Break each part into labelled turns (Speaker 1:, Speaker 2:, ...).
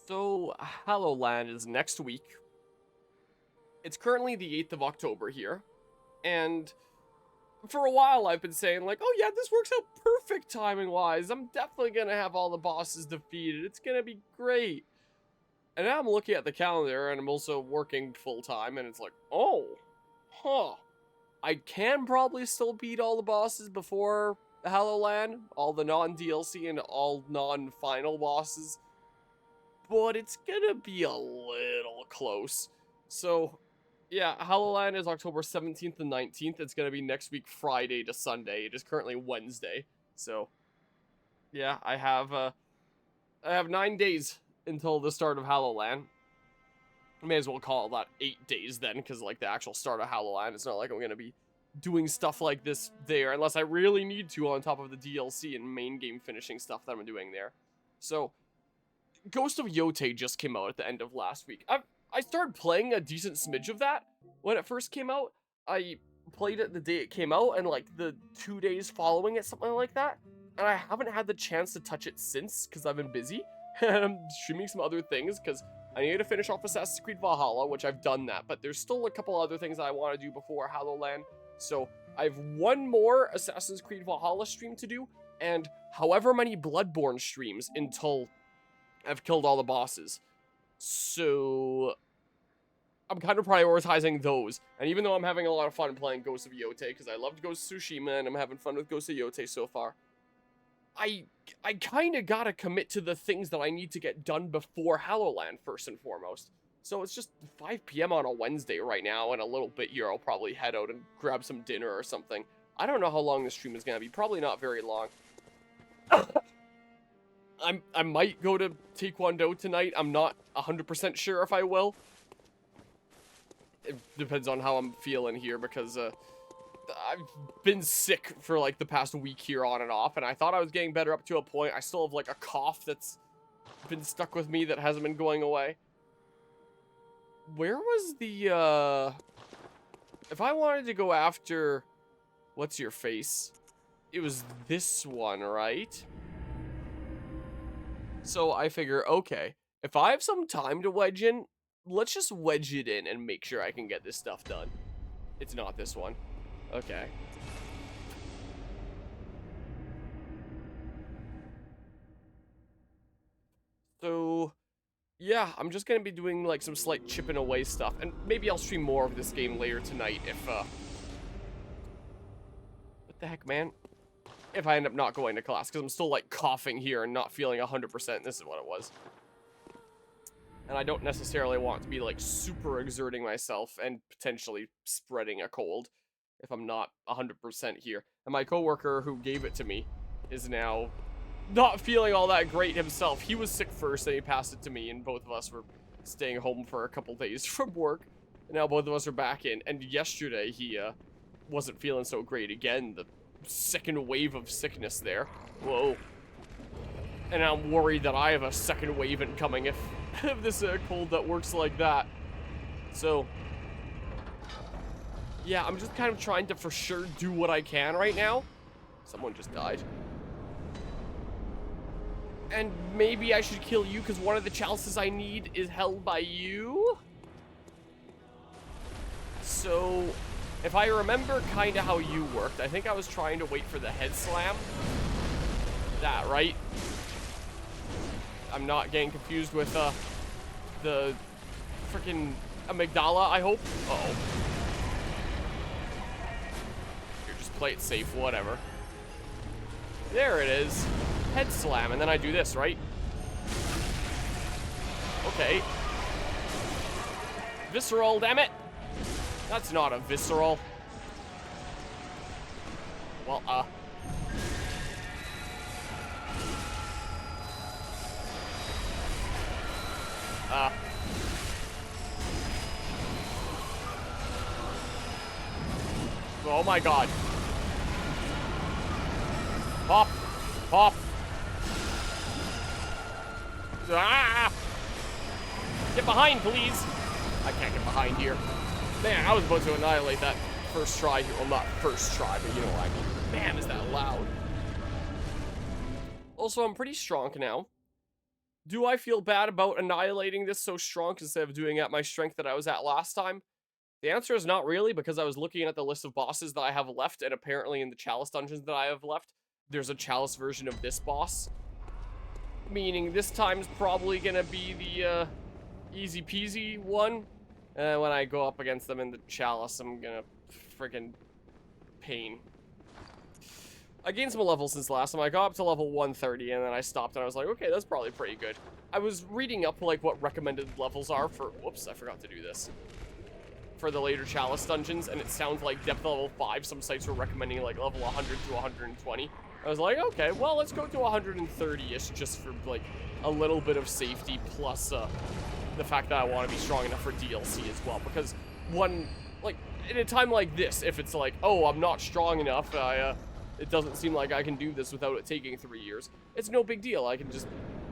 Speaker 1: So, HoloLand is next week. It's currently the 8th of October here. And for a while I've been saying like, oh yeah, this works out perfect timing-wise. I'm definitely going to have all the bosses defeated. It's going to be great. And now I'm looking at the calendar and I'm also working full-time and it's like, oh, huh. I can probably still beat all the bosses before HoloLand, all the non-DLC and all non-final bosses. But it's gonna be a little close. So, yeah, HoloLand is October 17th and 19th. It's gonna be next week, Friday to Sunday. It is currently Wednesday. So, yeah, I have 9 days until the start of HoloLand. I may as well call that 8 days then, because like the actual start of HoloLand, it's not like I'm gonna be doing stuff like this there unless I really need to on top of the DLC and main game finishing stuff that I'm doing there. So, Ghost of Yotei just came out at the end of last week. I started playing a decent smidge of that when it first came out. I played it the day it came out and like the 2 days following it, something like that. And I haven't had the chance to touch it since because I've been busy. And I'm streaming some other things because I need to finish off Assassin's Creed Valhalla, which I've done that. But there's still a couple other things that I want to do before HoloLand. So I have one more Assassin's Creed Valhalla stream to do and however many Bloodborne streams until I've killed all the bosses. So I'm kind of prioritizing those. And even though I'm having a lot of fun playing Ghost of Yotei, because I loved Ghost of Tsushima and I'm having fun with Ghost of Yotei so far, I kind of gotta commit to the things that I need to get done before HoloLand first and foremost. So it's just 5 p.m. on a Wednesday right now, and a little bit here I'll probably head out and grab some dinner or something. I don't know how long this stream is going to be. Probably not very long. I might go to Taekwondo tonight. I'm not 100% sure if I will. It depends on how I'm feeling here because I've been sick for like the past week here on and off, and I thought I was getting better up to a point. I still have like a cough that's been stuck with me that hasn't been going away. Where was the if I wanted to go after what's your face? It was this one, right? So I figure, okay, if I have some time to wedge in, let's just wedge it in and make sure I can get this stuff done. It's not this one. Okay. So, yeah, I'm just gonna be doing like some slight chipping away stuff, and maybe I'll stream more of this game later tonight if, what the heck, man? If I end up not going to class, because I'm still, like, coughing here and not feeling 100%. This is what it was. And I don't necessarily want to be, like, super exerting myself and potentially spreading a cold if I'm not 100% here. And my coworker who gave it to me is now not feeling all that great himself. He was sick first, and he passed it to me, and both of us were staying home for a couple days from work. And now both of us are back in. And yesterday, he, wasn't feeling so great again. The second wave of sickness there. Whoa. And I'm worried that I have a second wave incoming if this cold that works like that. So, yeah, I'm just kind of trying to for sure do what I can right now. Someone just died. And maybe I should kill you because one of the chalices I need is held by you. So, if I remember kind of how you worked, I think I was trying to wait for the head slam. That, right? I'm not getting confused with, the freaking amygdala, I hope. Uh-oh. Here, just play it safe, whatever. There it is. Head slam, and then I do this, right? Okay. Visceral, damn it! That's not a visceral. Well, oh my god. Pop! Pop! Ah! Get behind, please! I can't get behind here. Man, I was about to annihilate that first try here. Well, not first try, but you know what I mean. Man, is that loud. Also, I'm pretty strong now. Do I feel bad about annihilating this so strong instead of doing it at my strength that I was at last time? The answer is not really, because I was looking at the list of bosses that I have left, and apparently in the Chalice dungeons that I have left, there's a Chalice version of this boss. Meaning this time's probably gonna be the easy peasy one. And when I go up against them in the Chalice, I'm gonna freaking pain. I gained some levels since last time. I got up to level 130, and then I stopped, and I was like, okay, that's probably pretty good. I was reading up, like, what recommended levels are for... Whoops, I forgot to do this. For the later Chalice dungeons, and it sounds like depth level 5. Some sites were recommending, like, level 100 to 120. I was like, okay, well, let's go to 130-ish, just for, like, a little bit of safety, plus, the fact that I want to be strong enough for DLC as well, because like, in a time like this, if it's like, oh, I'm not strong enough, it doesn't seem like I can do this without it taking 3 years, it's no big deal. I can just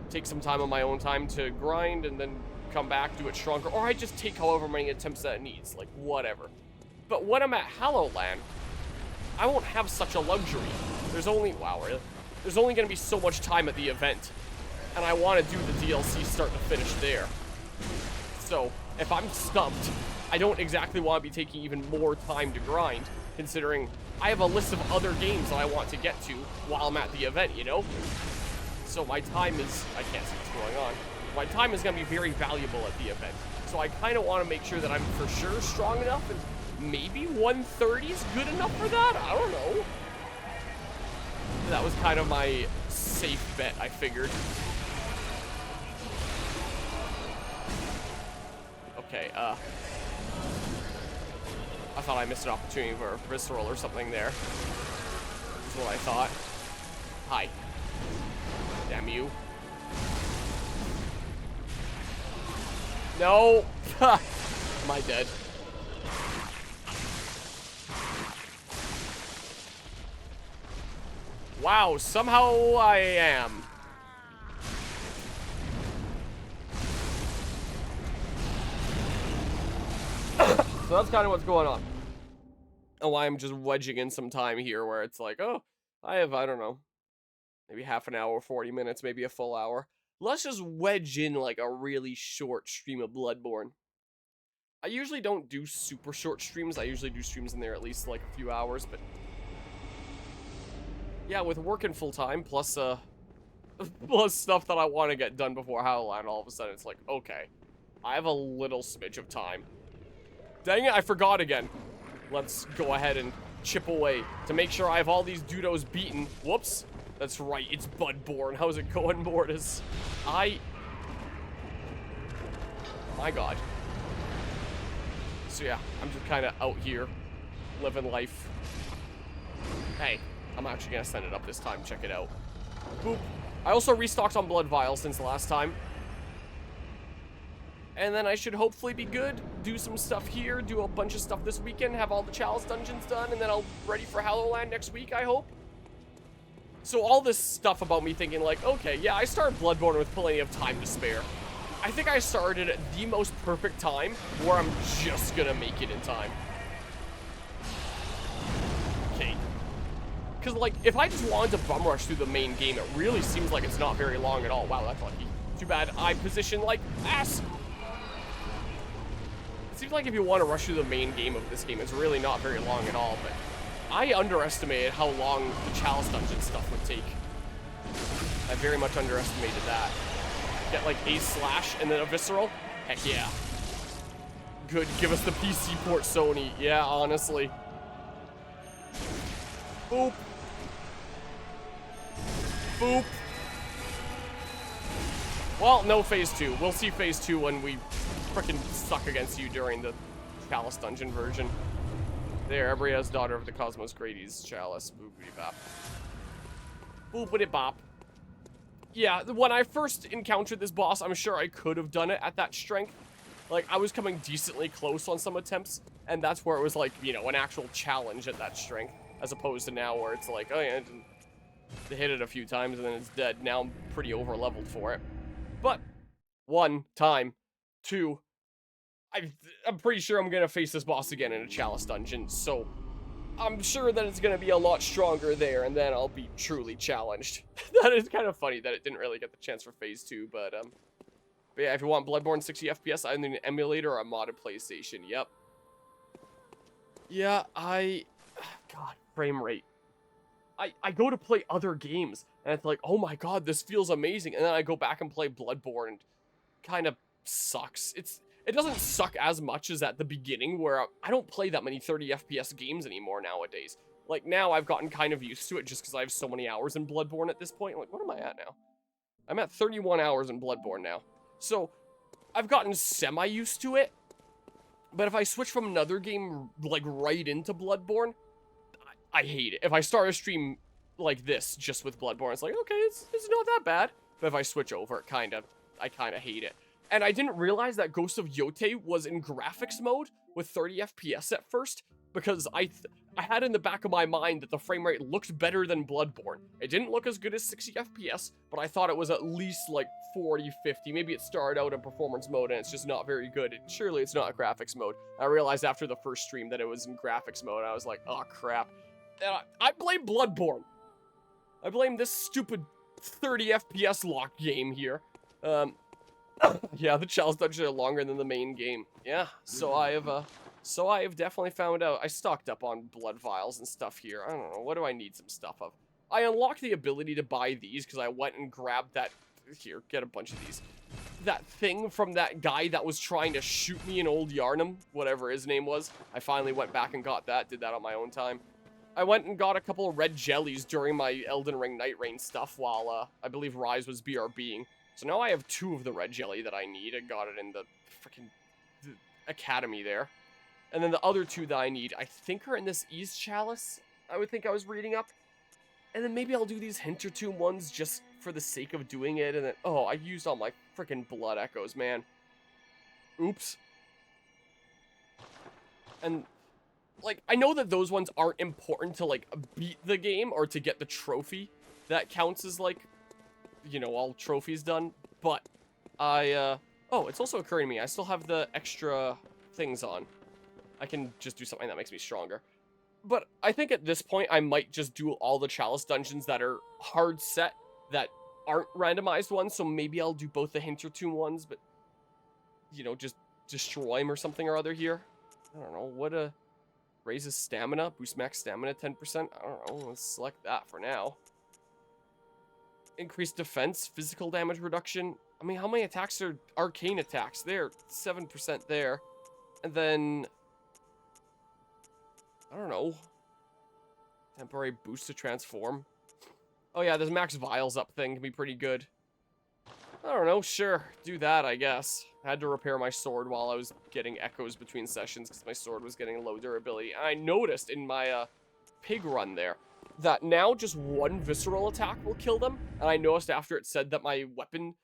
Speaker 1: take some time on my own time to grind, and then come back, do it stronger, or I just take however many attempts that it needs, like, whatever. But when I'm at Hallowland, I won't have such a luxury. There's only, wow, really? There's only going to be so much time at the event, and I want to do the DLC start to finish there. So, if I'm stumped, I don't exactly want to be taking even more time to grind, considering I have a list of other games that I want to get to while I'm at the event, you know? So my time is, I can't see what's going on, my time is going to be very valuable at the event. So I kind of want to make sure that I'm for sure strong enough, and maybe 130 is good enough for that? I don't know. That was kind of my safe bet, I figured. Okay, I thought I missed an opportunity for a visceral or something there. That's what I thought. Hi. Damn you. No! Am I dead? Wow, somehow I am. So that's kind of what's going on. And why I'm just wedging in some time here where it's like, oh, I have, I don't know, maybe half an hour, 40 minutes, maybe a full hour. Let's just wedge in like a really short stream of Bloodborne. I usually don't do super short streams. I usually do streams in there at least like a few hours, but yeah, with working full time plus plus stuff that I want to get done before Halloween, all of a sudden it's like, okay, I have a little smidge of time. Dang it, I forgot again. Let's go ahead and chip away to make sure I have all these dudos beaten. Whoops. That's right, it's Bloodborne. How's it going, Mortis? My god. So yeah, I'm just kind of out here, living life. Hey, I'm actually gonna send it up this time. Check it out. Boop. I also restocked on Blood Vials since the last time. And then I should hopefully be good. Do some stuff here, do a bunch of stuff this weekend, have all the Chalice dungeons done, and then I'll be ready for Hallowland next week, I hope. So all this stuff about me thinking like, okay, yeah, I started Bloodborne with plenty of time to spare. I think I started at the most perfect time where I'm just gonna make it in time. Okay. Because, like, if I just wanted to bum rush through the main game, it really seems like it's not very long at all. Wow, that's lucky. Too bad I position like ass. It seems like if you want to rush through the main game of this game, it's really not very long at all, but I underestimated how long the Chalice dungeon stuff would take. I very much underestimated that. Get like a slash and then a visceral? Heck yeah. Good, give us the PC port, Sony. Yeah, honestly. Boop. Boop. Well, no phase 2. We'll see phase 2 when we frickin' suck against you during the Chalice dungeon version. There, Ebrietas, daughter of the Cosmos Grady's Chalice. Boopity bop. Boopity bop. Yeah, when I first encountered this boss, I'm sure I could have done it at that strength. Like, I was coming decently close on some attempts, and that's where it was like, you know, an actual challenge at that strength, as opposed to now where it's like, oh yeah, to hit it a few times and then it's dead. Now I'm pretty over-leveled for it. But, 1 time, 2, I'm pretty sure I'm gonna face this boss again in a Chalice dungeon, so I'm sure that it's going to be a lot stronger there, and then I'll be truly challenged. That is kind of funny that it didn't really get the chance for Phase 2, but yeah, if you want Bloodborne 60 FPS, I need an emulator or a modded PlayStation. Yep. Yeah, God, frame rate. I go to play other games, and it's like, oh my god, this feels amazing, and then I go back and play Bloodborne, and kind of sucks. It doesn't suck as much as at the beginning, where I don't play that many 30 FPS games anymore nowadays. Like, now I've gotten kind of used to it just because I have so many hours in Bloodborne at this point. Like, what am I at now? I'm at 31 hours in Bloodborne now. So, I've gotten semi-used to it, but if I switch from another game, like, right into Bloodborne, I hate it. If I start a stream like this, just with Bloodborne, it's like, okay, it's not that bad. But if I switch over, I kind of hate it. And I didn't realize that Ghost of Yotei was in graphics mode with 30 FPS at first, because I had in the back of my mind that the frame rate looked better than Bloodborne. It didn't look as good as 60 FPS, but I thought it was at least like 40, 50. Maybe it started out in performance mode and it's just not very good. Surely it's not graphics mode. I realized after the first stream that it was in graphics mode, and I was like, oh crap. And I blame Bloodborne. I blame this stupid 30 FPS lock game here. Yeah, the challenge dungeons are longer than the main game. Yeah, so I have definitely found out. I stocked up on blood vials and stuff here. I don't know, what do I need some stuff of? I unlocked the ability to buy these because I went and grabbed that. Here, get a bunch of these. That thing from that guy that was trying to shoot me in Old Yarnum, whatever his name was. I finally went back and got that, did that on my own time. I went and got a couple of red jellies during my Elden Ring Night Rain stuff while, I believe Rise was BRBing. So now I have 2 of the red jelly that I need. I got it in the freaking academy there. And then the other 2 that I need, I think are in this Ease Chalice, I would think I was reading up. And then maybe I'll do these Hintertomb ones just for the sake of doing it. And then, oh, I used all my freaking blood echoes, man. Oops. And, like, I know that those ones aren't important to, like, beat the game or to get the trophy that counts as, like, you know, all trophies done, but oh, it's also occurring to me, I still have the extra things on. I can just do something that makes me stronger. But I think at this point, I might just do all the Chalice dungeons that are hard set, that aren't randomized ones, so maybe I'll do both the Hintertomb ones, but, you know, just destroy them or something or other here. I don't know, what raises stamina, boost max stamina 10%, I don't know, let's select that for now. Increased defense, physical damage reduction. I mean, how many attacks are arcane attacks? There, 7% there. And then, I don't know. Temporary boost to transform. Oh yeah, this max vials up thing can be pretty good. I don't know, sure, do that, I guess. I had to repair my sword while I was getting echoes between sessions because my sword was getting low durability. And I noticed in my pig run there that now just 1 visceral attack will kill them. And I noticed after it said that my weapon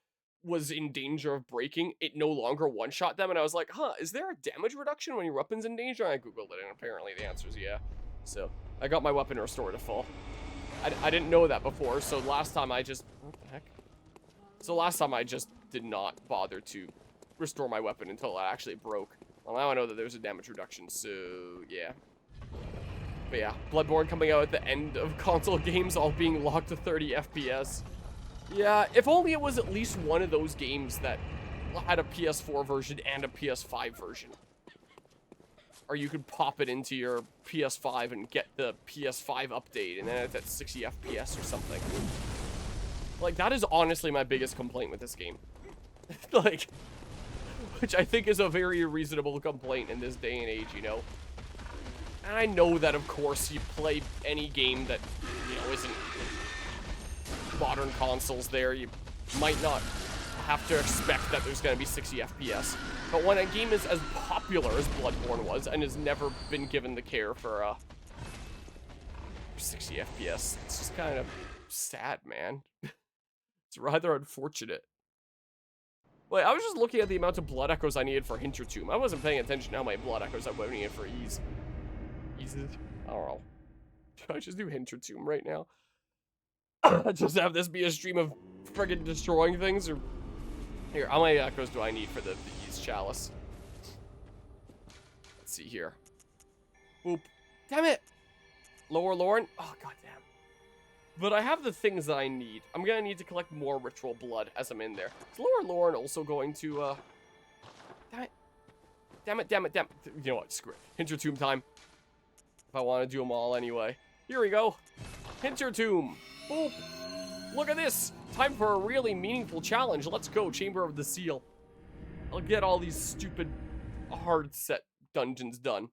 Speaker 1: was in danger of breaking, it no longer one-shot them. And I was like, huh, is there a damage reduction when your weapon's in danger? And I googled it, and apparently the answer is yeah. So, I got my weapon restored to full. I didn't know that before, so last time I just... What the heck? So last time I just did not bother to restore my weapon until it actually broke. Well, now I know that there's a damage reduction, so yeah. But yeah, Bloodborne coming out at the end of console games, all being locked to 30 FPS. Yeah, if only it was at least one of those games that had a PS4 version and a PS5 version. Or you could pop it into your PS5 and get the PS5 update, and then it's at 60 FPS or something. Like, that is honestly my biggest complaint with this game. Like, which I think is a very reasonable complaint in this day and age, you know? And I know that, of course, you play any game that, you know, isn't modern consoles there. You might not have to expect that there's going to be 60 FPS. But when a game is as popular as Bloodborne was and has never been given the care for 60 FPS, it's just kind of sad, man. It's rather unfortunate. Wait, I was just looking at the amount of blood echoes I needed for Hintertomb. I wasn't paying attention to how many blood echoes I would need for Ease. I don't know. Should I just do Hintertomb right now? Just have this be a stream of friggin' destroying things? Or here, how many echoes do I need for the Ease Chalice? Let's see here. Boop. Damn it! Lower Lauren? Oh, goddamn. But I have the things that I need. I'm gonna need to collect more ritual blood as I'm in there. Is Lower Lauren also going to, Damn it. Damn it, damn it, damn it. You know what, screw it. Hinter Tomb time. If I want to do them all anyway. Here we go. Hinter Tomb. Boop. Look at this. Time for a really meaningful challenge. Let's go, Chamber of the Seal. I'll get all these stupid hard set dungeons done.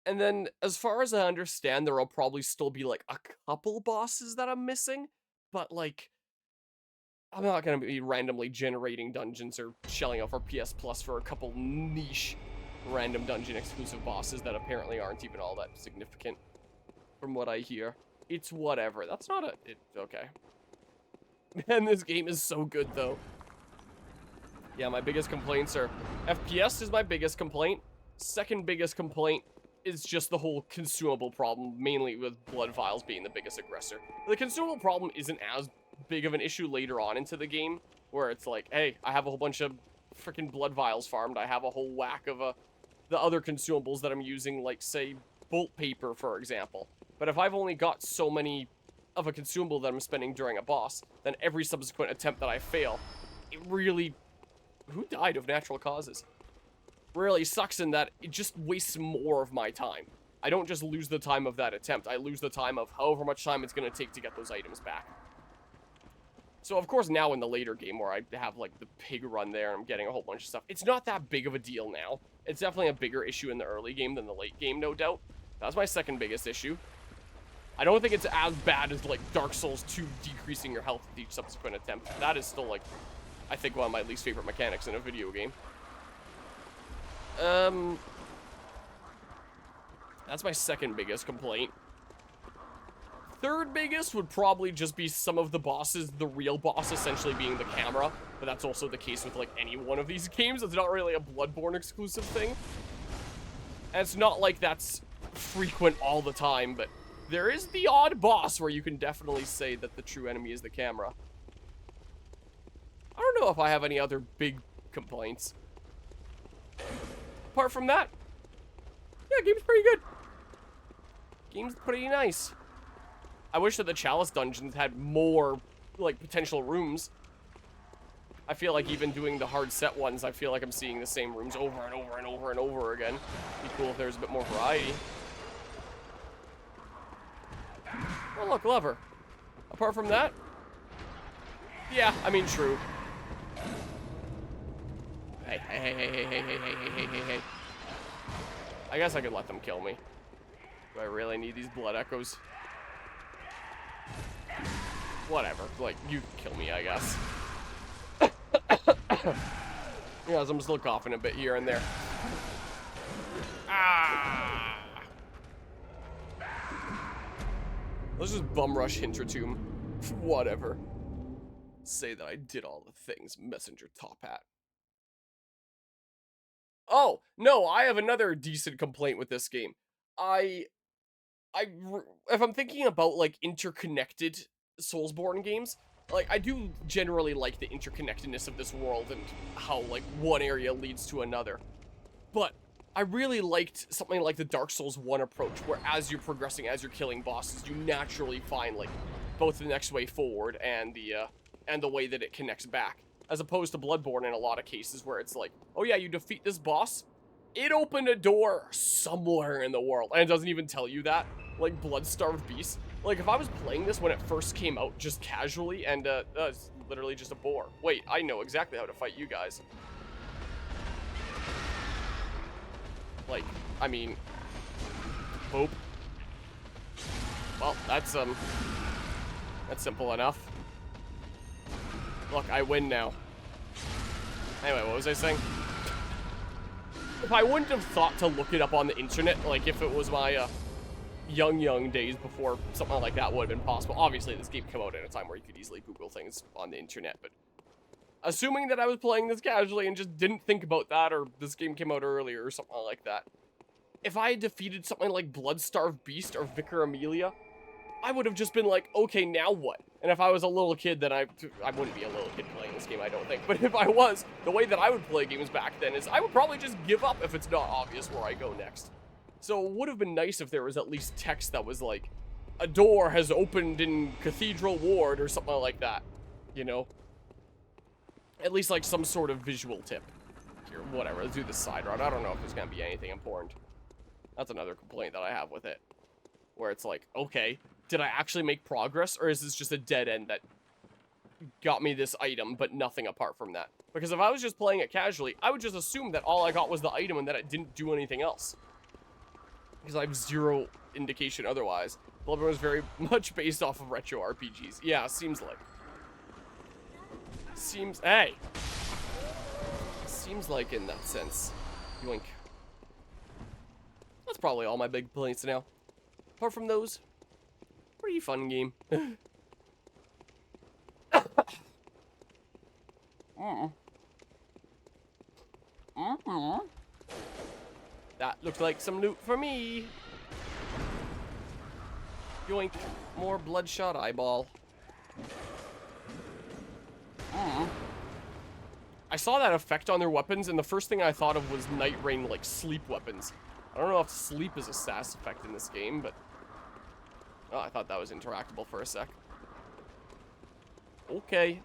Speaker 1: And then, as far as I understand, there will probably still be, like, a couple bosses that I'm missing. But, like, I'm not going to be randomly generating dungeons or shelling out for PS Plus for a couple niche random dungeon exclusive bosses that apparently aren't even all that significant from what I hear. It's whatever. That's not a... okay. Man, this game is so good, though. Yeah, my biggest complaints are... FPS is my biggest complaint. Second biggest complaint is just the whole consumable problem, mainly with blood vials being the biggest aggressor. The consumable problem isn't as big of an issue later on into the game, where it's like, hey, I have a whole bunch of freaking blood vials farmed. I have a whole whack of the other consumables that I'm using, like, say, bolt paper, for example. But if I've only got so many of a consumable that I'm spending during a boss, then every subsequent attempt that I fail, it really... Who died of natural causes? Really sucks in that it just wastes more of my time. I don't just lose the time of that attempt. I lose the time of however much time it's going to take to get those items back. So, of course, now in the later game where I have, like, the pig run there and I'm getting a whole bunch of stuff, it's not that big of a deal now. It's definitely a bigger issue in the early game than the late game, no doubt. That's my second biggest issue. I don't think it's as bad as, like, Dark Souls 2 decreasing your health with each subsequent attempt. That is still, like, I think one of my least favorite mechanics in a video game. That's my second biggest complaint. Third biggest would probably just be some of the bosses, the real boss essentially being the camera. But that's also the case with, like, any one of these games. It's not really a Bloodborne exclusive thing. And it's not like that's frequent all the time, but there is the odd boss where you can definitely say that the true enemy is the camera. I don't know if I have any other big complaints. Apart from that, yeah, game's pretty good. Game's pretty nice. I wish that the Chalice dungeons had more, like, potential rooms. I feel like even doing the hard set ones, I feel like I'm seeing the same rooms over and over and over and over again. It'd be cool if there was a bit more variety. Oh, look, lever. Apart from that, yeah, I mean, true. Hey. I guess I could let them kill me. Do I really need these blood echoes? Whatever. Like, you can kill me, I guess. Yeah, I'm still coughing a bit here and there. Ah! Let's just bum rush Hinter Tomb. Whatever. Say that I did all the things, Messenger Top Hat. Oh, no, I have another decent complaint with this game. If I'm thinking about, like, interconnected Soulsborne games, like, I do generally like the interconnectedness of this world and how, like, one area leads to another. But I really liked something like the Dark Souls 1 approach, where as you're progressing, as you're killing bosses, you naturally find, like, both the next way forward and the way that it connects back. As opposed to Bloodborne in a lot of cases where it's like, oh yeah, you defeat this boss, it opened a door somewhere in the world, and it doesn't even tell you that. Like Blood-Starved Beast. Like, if I was playing this when it first came out, just casually, and it's literally just a boar. Wait, I know exactly how to fight you guys. Like, I mean, boop. Well, that's simple enough. Look, I win now. Anyway, what was I saying? If I wouldn't have thought to look it up on the internet, like if it was my young days before something like that would have been possible. Obviously, this game came out at a time where you could easily Google things on the internet, but assuming that I was playing this casually and just didn't think about that, or this game came out earlier or something like that, if I had defeated something like Blood-Starved Beast or Vicar Amelia, I would have just been like, okay, now what? And if I was a little kid, then I wouldn't be a little kid playing this game, I don't think. But if I was, the way that I would play games back then is I would probably just give up if it's not obvious where I go next. So it would have been nice if there was at least text that was like, a door has opened in Cathedral Ward or something like that, you know? At least like some sort of visual tip. Here, whatever, let's do the side route. I don't know if there's gonna be anything important. That's another complaint that I have with it. Where it's like, okay, did I actually make progress, or is this just a dead end that got me this item, but nothing apart from that? Because if I was just playing it casually, I would just assume that all I got was the item and that it didn't do anything else. Because I have zero indication otherwise. Bloodborne was very much based off of retro RPGs. Yeah, seems like. Hey! Seems like in that sense. Yoink. That's probably all my big complaints now. Apart from those, pretty fun game. That looked like some loot for me. Yoink. More bloodshot eyeball. I saw that effect on their weapons, and the first thing I thought of was Night Rain, like, sleep weapons. I don't know if sleep is a SAS effect in this game, but... Oh, I thought that was interactable for a sec. Okay.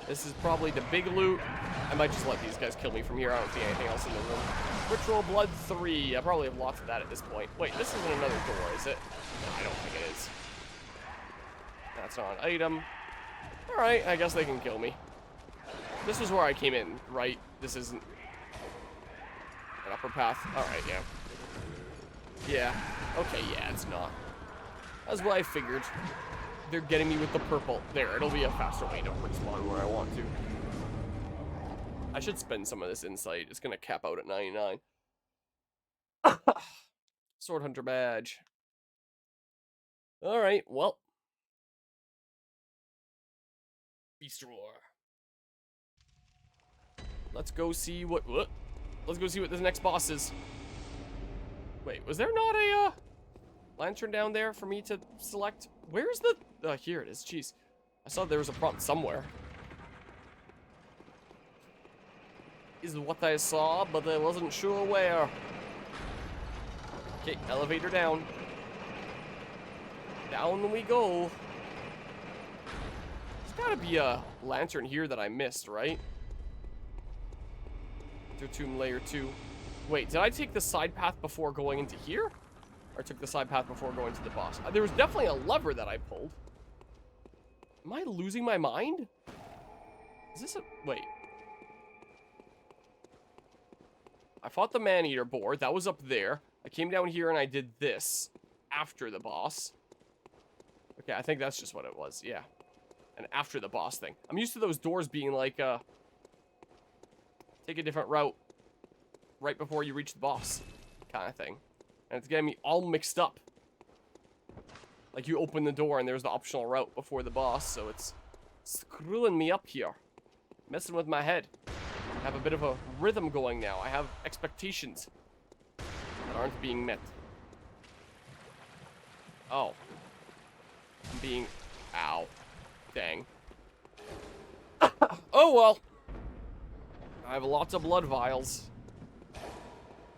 Speaker 1: This is probably the big loot. I might just let these guys kill me from here. I don't see anything else in the room. Ritual Blood 3. I probably have lots of that at this point. Wait, this isn't another door, is it? No, I don't think it is. That's not an item. Alright, I guess they can kill me. This was where I came in, right? This isn't an upper path. Alright, yeah. Yeah. Okay, yeah, it's not. That's what I figured. They're getting me with the purple. There, it'll be a faster way to respawn where I want to. I should spend some of this insight. It's gonna cap out at 99. Sword Hunter badge. Alright, well. Beast Roar. Let's go see what let's go see what this next boss is. Wait, was there not a lantern down there for me to select? Where's the here it is. Jeez. I saw there was a prompt somewhere. Is what I saw, but I wasn't sure where. Okay, elevator down. Down we go. There's gotta be a lantern here that I missed, right? Tomb layer 2. Wait, did I take the side path before going into here? Or took the side path before going to the boss? There was definitely a lever that I pulled. Am I losing my mind? Is this a... Wait. I fought the man-eater board. That was up there. I came down here and I did this after the boss. Okay, I think that's just what it was. Yeah. An after the boss thing. I'm used to those doors being like, take a different route right before you reach the boss kind of thing. And it's getting me all mixed up. Like you open the door and there's the optional route before the boss, so it's screwing me up here. Messing with my head. I have a bit of a rhythm going now. I have expectations that aren't being met. Oh. I'm being... Ow. Dang. Oh well. I have lots of blood vials.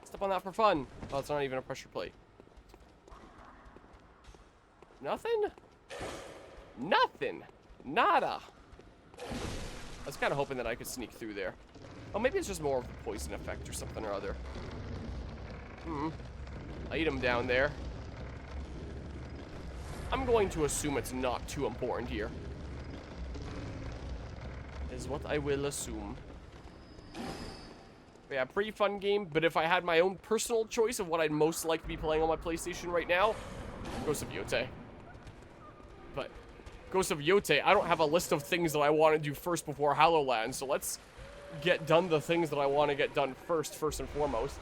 Speaker 1: Step on that for fun. Oh, it's not even a pressure plate. Nothing? Nothing. Nada. I was kind of hoping that I could sneak through there. Oh, maybe it's just more of a poison effect or something or other. Item down there. I'm going to assume it's not too important here. Is what I will assume. Yeah, pretty fun game, but if I had my own personal choice of what I'd most like to be playing on my PlayStation right now, Ghost of Yotei. But Ghost of Yotei, I don't have a list of things that I want to do first before Hallowland, so let's get done the things that I want to get done first and foremost.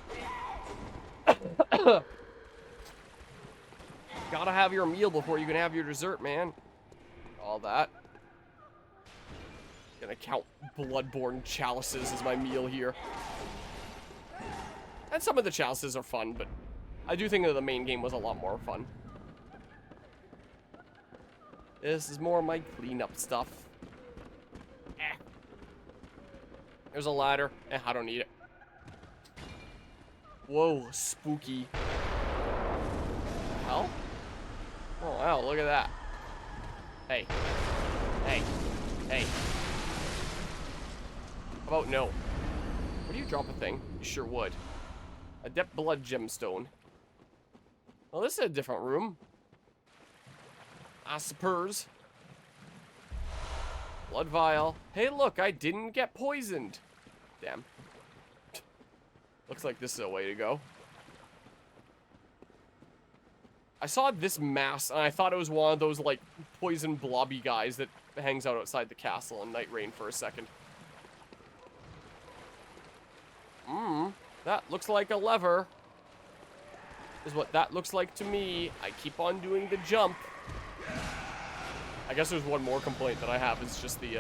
Speaker 1: Gotta have your meal before you can have your dessert, man. All that. Gonna count Bloodborne chalices as my meal here. And some of the chalices are fun, but I do think that the main game was a lot more fun. This is more of my cleanup stuff. There's a ladder. I don't need it. Whoa, spooky. hell? Oh, wow, look at that. Hey. Hey. Hey. How about no? Would you drop a thing? You sure would. Adept Blood Gemstone. Well, this is a different room. I suppose. Blood Vial. Hey, look, I didn't get poisoned. Damn. Looks like this is a way to go. I saw this mass, and I thought it was one of those, like, poison blobby guys that hangs out outside the castle in Night Rain for a second. That looks like a lever. Is what that looks like to me. I keep on doing the jump. I guess there's one more complaint that I have. It's just the,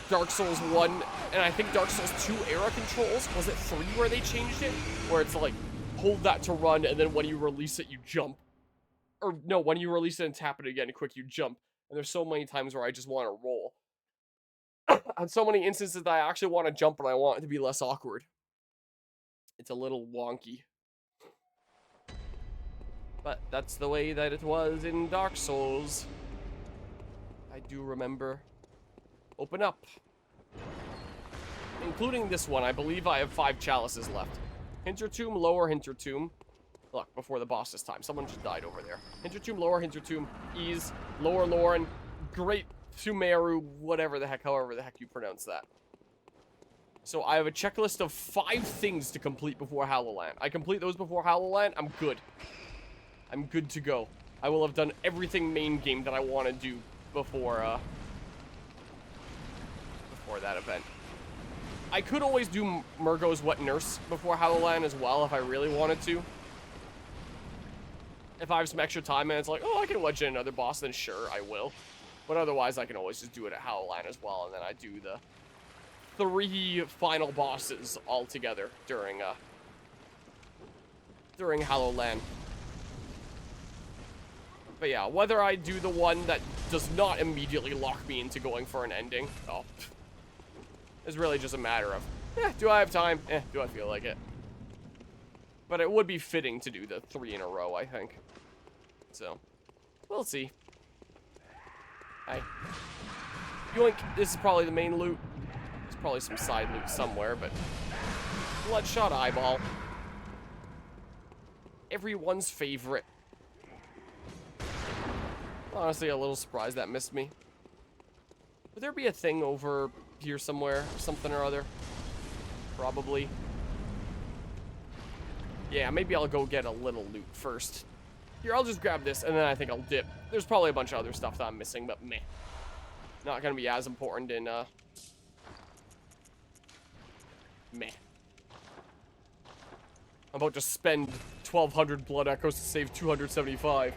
Speaker 1: Dark Souls 1, and I think Dark Souls 2 era controls. Was it 3 where they changed it? Where it's like, hold that to run, and then when you release it, you jump. Or, no, when you release it and tap it again quick, you jump. And there's so many times where I just want to roll. On so many instances that I actually want to jump, and I want it to be less awkward. It's a little wonky. But that's the way that it was in Dark Souls. I do remember. Open up. Including this one, I believe I have 5 chalices left. Hintertomb, lower Hintertomb. Look, before the boss this time. Someone just died over there. Hintertomb, lower Hintertomb, Ease, lower Lauren, Great Sumeru, whatever the heck, however the heck you pronounce that. So I have a checklist of 5 things to complete before Hallowland. I complete those before Hallowland, I'm good. I'm good to go. I will have done everything main game that I want to do before that event. I could always do Murgo's Wet Nurse before Hallowland as well if I really wanted to. If I have some extra time and it's like, oh, I can wedge in another boss, then sure, I will. But otherwise, I can always just do it at Hallowland as well, and then I do the 3 final bosses all together during Hallowland. But yeah, whether I do the one that does not immediately lock me into going for an ending, it's really just a matter of, do I have time? Do I feel like it? But it would be fitting to do the 3 in a row, I think. So, we'll see. Hi. Yoink, this is probably the main loot. There's probably some side loot somewhere, but Bloodshot Eyeball. Everyone's favorite. Honestly, a little surprised that missed me. Would there be a thing over here somewhere? Something or other? Probably. Yeah, maybe I'll go get a little loot first. Here, I'll just grab this, and then I think I'll dip. There's probably a bunch of other stuff that I'm missing, but meh. Not gonna be as important in, meh. I'm about to spend 1,200 blood echoes to save 275.